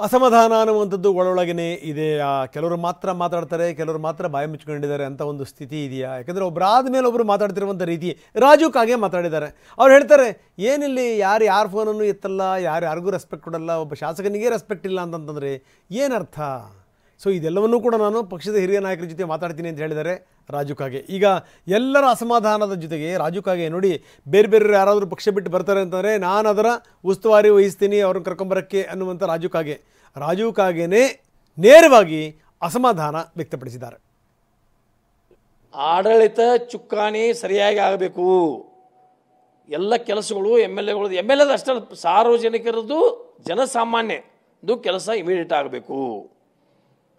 ಅಸಮಾಧಾನ ಅನ್ನುವಂಥದ್ದು ಒಳೊಳಗೇ ಇದೆ. ಕೆಲವರು ಮಾತ್ರ ಮಾತಾಡ್ತಾರೆ, ಕೆಲವರು ಮಾತ್ರ ಬಾಯಿ ಮುಚ್ಕೊಂಡಿದ್ದಾರೆ ಅಂತ ಒಂದು ಸ್ಥಿತಿ ಇದೆಯಾ? ಯಾಕಂದರೆ ಒಬ್ಬರಾದ ಮೇಲೆ ಒಬ್ಬರು ಮಾತಾಡ್ತಿರುವಂಥ ರೀತಿ ರಾಜು ಕಾಗೆ ಮಾತಾಡಿದ್ದಾರೆ. ಅವ್ರು ಹೇಳ್ತಾರೆ, ಏನಿಲ್ಲಿ ಯಾರ ಫೋನನ್ನು ಎತ್ತಲ್ಲ, ಯಾರಿಗೂ ರೆಸ್ಪೆಕ್ಟ್ ಕೊಡಲ್ಲ, ಒಬ್ಬ ಶಾಸಕನಿಗೆ ರೆಸ್ಪೆಕ್ಟ್ ಇಲ್ಲ ಅಂತಂತಂದರೆ ಏನರ್ಥ? ಸೊ ಇದೆಲ್ಲವನ್ನೂ ಕೂಡ ನಾನು ಪಕ್ಷದ ಹಿರಿಯ ನಾಯಕರ ಜೊತೆ ಮಾತಾಡ್ತೀನಿ ಅಂತ ಹೇಳಿದ್ದಾರೆ ರಾಜು ಕಾಗೆ. ಈಗ ಎಲ್ಲರ ಅಸಮಾಧಾನದ ಜೊತೆಗೆ ರಾಜು ಕಾಗೆ ನೋಡಿ, ಬೇರೆ ಬೇರೆ ಯಾರಾದರೂ ಪಕ್ಷ ಬಿಟ್ಟು ಬರ್ತಾರೆ ಅಂತಂದರೆ ನಾನು ಅದರ ಉಸ್ತುವಾರಿ ವಹಿಸ್ತೀನಿ ಅವ್ರನ್ನ ಕರ್ಕೊಂಬರೋಕ್ಕೆ ಅನ್ನುವಂಥ ರಾಜು ಕಾಗೆನೇ ನೇರವಾಗಿ ಅಸಮಾಧಾನ ವ್ಯಕ್ತಪಡಿಸಿದ್ದಾರೆ. ಆಡಳಿತ ಚುಕ್ಕಾಣಿ ಸರಿಯಾಗಿ ಆಗಬೇಕು. ಎಲ್ಲ ಕೆಲಸಗಳು ಎಮ್ ಎಲ್ ಎದು ಅಷ್ಟೇ, ಸಾರ್ವಜನಿಕರದ್ದು ಜನಸಾಮಾನ್ಯದು ಕೆಲಸ ಇಮಿಡಿಯೇಟ್ ಆಗಬೇಕು.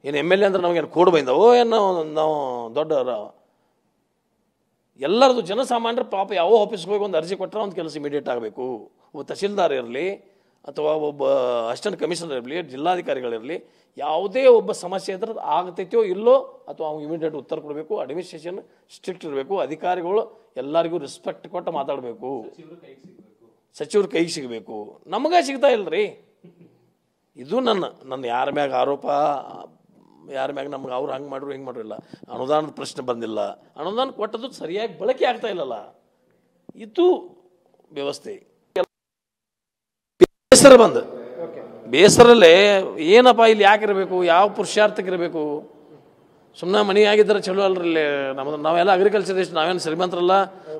ಏನು ಎಮ್ ಎಲ್ ಎ ಅಂದ್ರೆ ನಮಗೇನು ಕೋಡ್ ಬೈಂದವೋ ಏನು ನಾವು ದೊಡ್ಡ ಎಲ್ಲರದು ಜನಸಾಮಾನ್ಯರ ಪಾಪ ಯಾವ ಆಫೀಸ್ಗೆ ಹೋಗಿ ಒಂದು ಅರ್ಜಿ ಕೊಟ್ಟರೆ ಒಂದು ಕೆಲಸ ಇಮಿಡಿಯೇಟ್ ಆಗಬೇಕು. ಒಬ್ಬ ತಹಸೀಲ್ದಾರ್ ಇರಲಿ ಅಥವಾ ಒಬ್ಬ ಅಸಿಸ್ಟೆಂಟ್ ಕಮಿಷನರ್ ಇರಲಿ, ಜಿಲ್ಲಾಧಿಕಾರಿಗಳಿರಲಿ, ಯಾವುದೇ ಒಬ್ಬ ಸಮಸ್ಯೆ ಇದ್ರೆ ಆಗ್ತೈತೋ ಇಲ್ಲೋ ಅಥವಾ ಅವ್ನು ಇಮಿಡಿಯೇಟ್ ಉತ್ತರ ಕೊಡಬೇಕು. ಅಡ್ಮಿನಿಸ್ಟ್ರೇಷನ್ ಸ್ಟ್ರಿಕ್ಟ್ ಇರಬೇಕು. ಅಧಿಕಾರಿಗಳು ಎಲ್ಲರಿಗೂ ರೆಸ್ಪೆಕ್ಟ್ ಕೊಟ್ಟು ಮಾತಾಡಬೇಕು. ಸಚಿವರು ಕೈಗೆ ಸಿಗಬೇಕು. ನಮಗೆ ಸಿಗ್ತಾ ಇಲ್ಲರಿ. ಇದು ನನ್ನ ಯಾರ ಮ್ಯಾಗ ಆರೋಪ, ಯಾರ ಮ್ಯಾಗ ನಮ್ಗೆ ಅವ್ರು ಹಂಗೆ ಮಾಡ್ರು ಹಿಂಗೆ ಮಾಡ್ರು ಇಲ್ಲ. ಅನುದಾನದ ಪ್ರಶ್ನೆ ಬಂದಿಲ್ಲ. ಅನುದಾನ ಕೊಟ್ಟದ್ದು ಸರಿಯಾಗಿ ಬಳಕೆ ಆಗ್ತಾ ಇಲ್ಲಲ್ಲ, ಇದು ವ್ಯವಸ್ಥೆ. ಬೇಸರ ಬಂದು ಬೇಸರಲ್ಲೇ ಏನಪ್ಪ ಇಲ್ಲಿ ಯಾಕಿರಬೇಕು, ಯಾವ ಪುರುಷಾರ್ಥಕ್ಕಿರಬೇಕು? ಸುಮ್ಮನೆ ಮನೆ ಆಗಿದ್ದರೆ ಚಲೋ ಅಲ್ರಿ. ನಾವೆಲ್ಲ ಅಗ್ರಿಕಲ್ಚರ್ ದೇಶ, ನಾವೇನು ಶ್ರೀಮಂತರಲ್ಲ.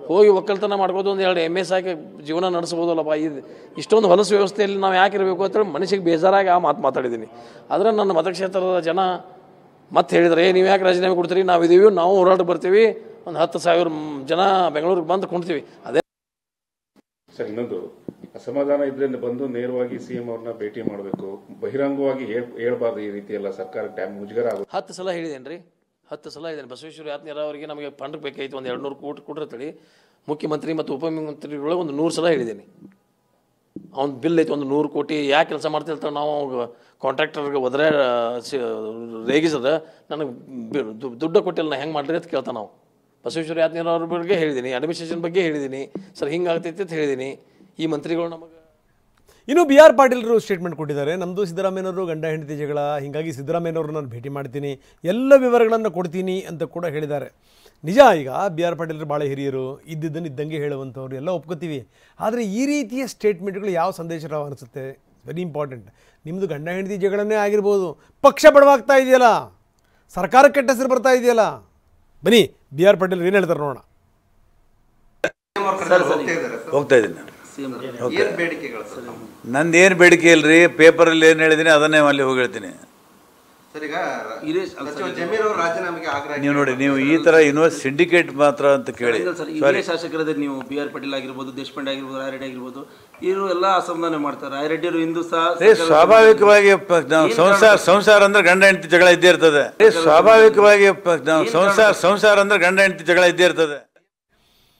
ಹೋಗಿ ಒಕ್ಕಲ್ತನ ಮಾಡ್ಬೋದು, ಒಂದು 2 MS ಹಾಕಿ ಜೀವನ ನಡೆಸ್ಬೋದಲ್ಲಪ್ಪ. ಇಷ್ಟೊಂದು ಹೊಲಸು ವ್ಯವಸ್ಥೆಯಲ್ಲಿ ನಾವು ಯಾಕಿರಬೇಕು ಅಂತೇಳಿ ಮನುಷ್ಯಗೆ ಬೇಜಾರಾಗಿ ಆ ಮಾತಾಡಿದ್ದೀನಿ. ಆದರೆ ನನ್ನ ಮತಕ್ಷೇತ್ರದ ಜನ ಮತ್ತೆ ಹೇಳಿದರೆ, ನೀವು ಯಾಕೆ ರಾಜೀನಾಮೆ ಕೊಡ್ತೀರಿ, ನಾವಿದ್ದೀವಿ, ನಾವು ಹೋರಾಟ ಬರ್ತೀವಿ, ಒಂದು 10,000 ಜನ ಬೆಂಗಳೂರಿಗೆ ಬಂದು ಕುಣ್ತೀವಿ. ಅದೇ ಸರ್. ಇನ್ನೊಂದು ಅಸಮಾಧಾನ ಇದ್ರಿಂದ ಬಂದು ನೇರವಾಗಿ CM ಅವ್ರನ್ನ ಭೇಟಿ ಮಾಡಬೇಕು, ಬಹಿರಂಗವಾಗಿ ಹೇಳ್ಬಾರ್ದು. ಈ ರೀತಿ ಎಲ್ಲ ಸರ್ಕಾರ ಮುಜುಗರ ಆಗುತ್ತೆ. 10 ಸಲ ಹೇಳಿದ್ದೇನೆ. ಬಸವೇಶ್ವರ ಯಾತ್ನೀರ ಅವರಿಗೆ ನಮಗೆ ಫಂಡ್ ಬೇಕಾಯ್ತು, ಒಂದು 200 ಕೋಟಿ ಕೊಟ್ಟಿರ್ತೇಳಿ. ಮುಖ್ಯಮಂತ್ರಿ ಮತ್ತು ಉಪಮುಖ್ಯಮಂತ್ರಿಗಳು ಒಂದು 100 ಸಲ ಹೇಳಿದ್ದೀನಿ. ಅವ್ನು ಬಿಲ್ ಐತೆ ಒಂದು 100 ಕೋಟಿ ಯಾಕೆ ಕೆಲಸ ಮಾಡ್ತಿರ್ತಾರೆ. ನಾವು ಕಾಂಟ್ರಾಕ್ಟರ್ಗೆ ಹೋದ್ರೆ ರೇಗಿಸದ ನನಗೆ ದುಡ್ಡು ಕೊಟ್ಟಿಲ್ಲ, ನಾ ಹೆಂಗೆ ಮಾಡ್ರಿ ಅಂತ ಕೇಳ್ತಾನೆ. ನಾವು ಬಸವೇಶ್ವರ ಯಾತ್ನೀರ ಅವ್ರ ಬಗ್ಗೆ ಹೇಳಿದ್ದೀನಿ, ಅಡ್ಮಿನಿಸ್ಟ್ರೇಷನ್ ಬಗ್ಗೆ ಹೇಳಿದ್ದೀನಿ. ಸರ್ ಹಿಂಗಾಗ್ತೈತಿ ಅಂತ ಹೇಳಿದ್ದೀನಿ. ಈ ಮಂತ್ರಿಗಳು ನಮಗೆ ಇನ್ನು BR ಪಾಟೀಲರು ಸ್ಟೇಟ್ಮೆಂಟ್ ಕೊಟ್ಟಿದ್ದಾರೆ. ನಮ್ಮದು ಸಿದ್ದರಾಮಯ್ಯನವರು ಗಂಡ ಹೆಂಡತಿ ಜಗಳ, ಹೀಗಾಗಿ ಸಿದ್ದರಾಮಯ್ಯನವರು ನಾನು ಭೇಟಿ ಮಾಡ್ತೀನಿ, ಎಲ್ಲ ವಿವರಗಳನ್ನು ಕೊಡ್ತೀನಿ ಅಂತ ಕೂಡ ಹೇಳಿದ್ದಾರೆ. ನಿಜ, ಈಗ BR ಪಾಟೀಲರು ಭಾಳ ಹಿರಿಯರು, ಇದ್ದಿದ್ದನ್ನು ಇದ್ದಂಗೆ ಹೇಳುವಂಥವ್ರು, ಎಲ್ಲ ಒಪ್ಕೋತೀವಿ. ಆದರೆ ಈ ರೀತಿಯ ಸ್ಟೇಟ್ಮೆಂಟ್ಗಳು ಯಾವ ಸಂದೇಶ ಅನಿಸುತ್ತೆ? Very important. ನಿಮ್ಮದು ಗಂಡ ಹೆಂಡತಿ ಜಗಳನ್ನೇ ಆಗಿರ್ಬೋದು, ಪಕ್ಷ ಬಡವಾಗ್ತಾ ಇದೆಯಲ್ಲ, ಸರ್ಕಾರ ಕೆಟ್ಟ ಹೆಸರು ಬರ್ತಾ ಇದೆಯಲ್ಲ. ಬನ್ನಿ BR ಪಾಟೀಲರು ಏನು ಹೇಳ್ತಾರೆ ನೋಡೋಣ. ಹೋಗ್ತಾ ಇದ್ದೀನಿ. ನಂದೇನು ಬೇಡಿಕೆ ಇಲ್ರಿ, ಪೇಪರಲ್ಲಿ ಏನು ಹೇಳಿದ್ದೀನಿ ಅದನ್ನೇ ಅಲ್ಲಿ ಹೋಗಿ ಹೇಳ್ತೀನಿ. ನೀವು ನೋಡಿ, ನೀವು ಈ ತರ ಯೂನಿವರ್ಸಿಟಿ ಸಿಂಡಿಕೇಟ್ ಮಾತ್ರ ಅಂತ ಕೇಳಿ. ಶಾಸಕರಾದ ನೀವು BR ಪಾಟೀಲ್ ಆಗಿರ್ಬೋದು, ದೇಶಪಾಂಡೆ ಆಗಿರ್ಬೋದು, ರಾಯರೆಡ್ಡಿ ಆಗಿರ್ಬೋದು, ಇವರು ಎಲ್ಲ ಅಸಮಾಧಾನ ಮಾಡ್ತಾರೆ. ರಾಯರೆಡ್ಡಿ ಹಿಂದೂ ಸಹ ಸ್ವಾಭಾವಿಕವಾಗಿ ಸಂಸಾರ ಅಂದ್ರೆ ಗಂಡ ಹೆಂಡತಿ ಜಗಳ ಇದ್ದೇ ಇರ್ತದೆ. ಸ್ವಾಭಾವಿಕವಾಗಿ ಸಂಸಾರ ಅಂದ್ರೆ ಗಂಡ ಹೆಂಡತಿ ಜಗಳ ಇದ್ದೇ ಇರ್ತದೆ.